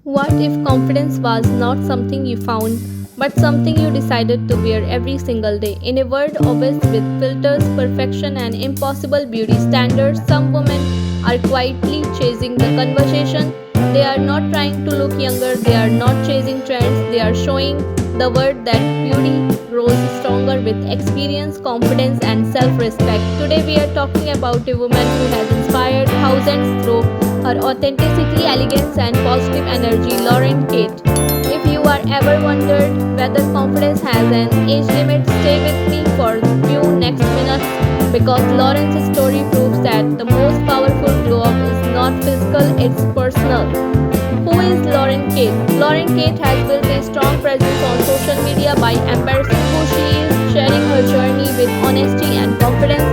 What if confidence was not something you found, but something you decided to wear every single day? In a world obsessed with filters, perfection, and impossible beauty standards, some women are quietly chasing the conversation. They are not trying to look younger, they are not chasing trends, they are showing the world that beauty grows stronger with experience, confidence, and self respect. Today, we are talking about a woman who has inspired thousands through her authenticity, elegance, and positive energy, Lauren Kate. If you are ever wondered whether confidence has an age limit, stay with me for few next minutes because Lauren's story proves that the most powerful glow up is not physical, it's personal. Who is Lauren Kate? Lauren Kate has built a strong presence on social media by embracing who she is, sharing her journey with honesty and confidence.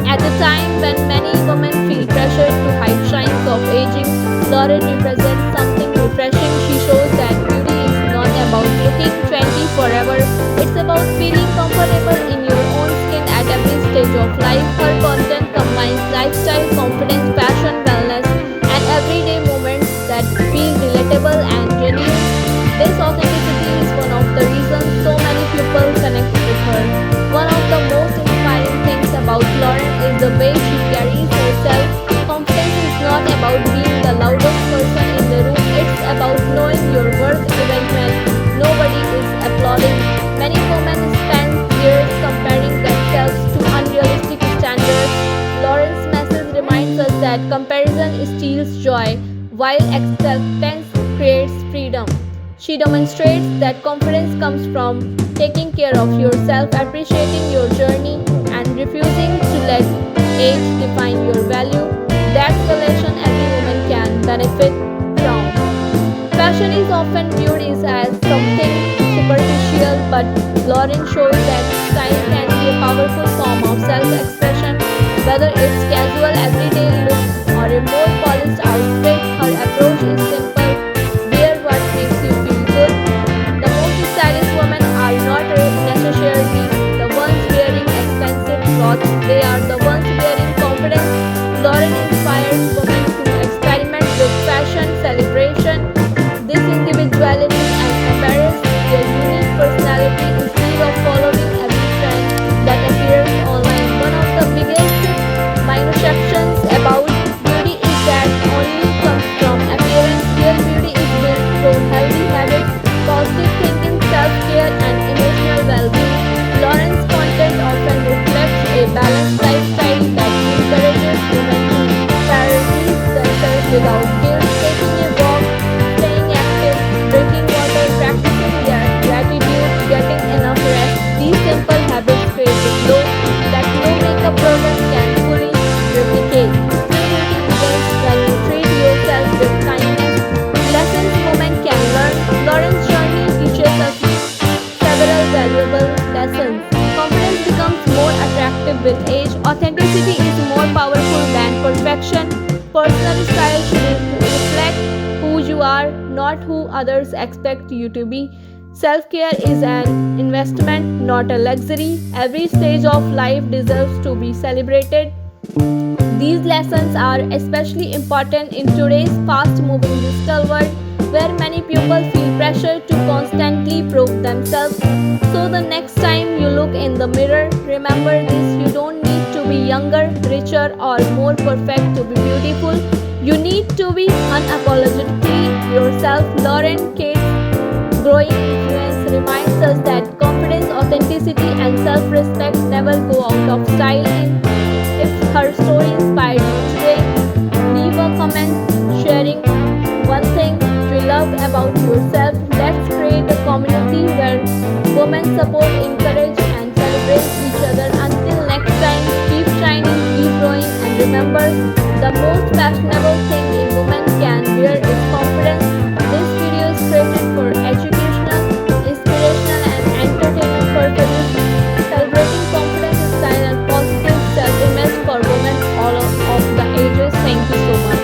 At the time when many women feel pressured to hide signs of aging, Lauren represents something refreshing. She shows that beauty is not about looking 20 forever, it's about feeling comfortable in your own skin at every stage of life. Her content combines lifestyle, confidence, fashion, wellness, and everyday moments that feel relatable and genuine. This authenticity is one of the reasons so many people connect with her. One of the most inspiring things about Lauren is the way she carries herself. Confidence is not about being the loudest person in the room, it's about knowing your worth even when nobody is applauding. Many women spend years comparing themselves to unrealistic standards. Lauren's message reminds us that comparison steals joy, while acceptance creates freedom. She demonstrates that confidence comes from taking care of yourself, appreciating your journey, and refusing to let age define your value. That's the lesson every woman can benefit from. Fashion is often viewed as something superficial, but Lauren shows that style can be a powerful form of self-expression. Whether it's casual everyday look or a more polished outfit, her approach is simple. Wear what makes you feel good. The most stylish women are not necessarily the ones wearing expensive clothes, they are the ones wearing confidence. Lauren inspires women to experiment with fashion, celebration, this individuality, and embrace their unique personality instead of following every trend that appears online. One of the biggest misconceptions about beauty is that only comes from appearance. Real beauty is built through healthy habits, positive thinking, self-care, and emotional well-being. Lauren's content often reflects a balanced lifestyle that encourages women to prioritize themselves without guilt, taking a walk, staying active, drinking water, practicing their gratitude, getting enough rest. These simple habits create a glow that no makeup product can fully replicate. Creativity begins when you treat yourself with kindness. Lessons women can learn. Lauren's journey teaches us several valuable lessons. Confidence becomes more attractive with age. Authenticity is more powerful than perfection. Personal style should reflect who you are, not who others expect you to be. Self care is an investment, not a luxury. Every stage of life deserves to be celebrated. These lessons are especially important in today's fast moving digital world where many people feel pressure to constantly prove themselves. So, the next time you look in the mirror, remember this: you don't need to be younger, richer, or more perfect to be beautiful. You need to be unapologetically yourself. Lauren Kate's growing influence reminds us that confidence, authenticity, and self respect never go out of style. If her story inspired you today, leave a comment sharing one thing you love about yourself. Let's create a community where women support, encourage, and celebrate each other. Until next time, keep shining, keep growing, and remember the most fashionable thing in women